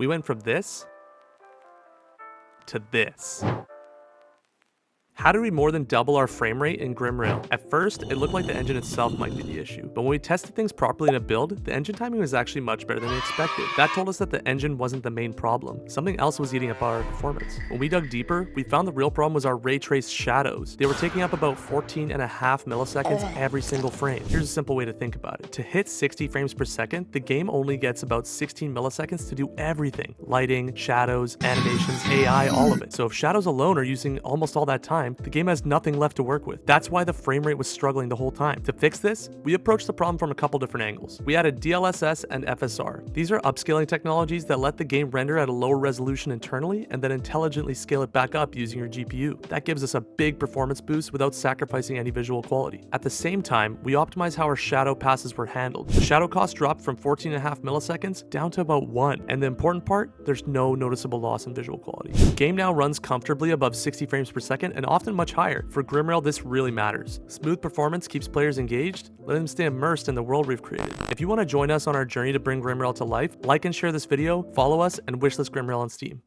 We went from this to this. How did we more than double our frame rate in Grimrail? At first, it looked like the engine itself might be the issue, but when we tested things properly in a build, the engine timing was actually much better than we expected. That told us that the engine wasn't the main problem. Something else was eating up our performance. When we dug deeper, we found the real problem was our ray trace shadows. They were taking up about 14.5 milliseconds every single frame. Here's a simple way to think about it. To hit 60 frames per second, the game only gets about 16 milliseconds to do everything. Lighting, shadows, animations, AI, all of it. So if shadows alone are using almost all that time, the game has nothing left to work with. That's why the frame rate was struggling the whole time. To fix this, we approached the problem from a couple different angles. We added DLSS and FSR. These are upscaling technologies that let the game render at a lower resolution internally and then intelligently scale it back up using your GPU. That gives us a big performance boost without sacrificing any visual quality. At the same time, we optimized how our shadow passes were handled. The shadow cost dropped from 14.5 milliseconds down to about 1. And the important part, there's no noticeable loss in visual quality. The game now runs comfortably above 60 frames per second and often much higher. For Grimrail, this really matters. Smooth performance keeps players engaged, letting them stay immersed in the world we've created. If you want to join us on our journey to bring Grimrail to life, like and share this video, follow us, and wishlist Grimrail on Steam.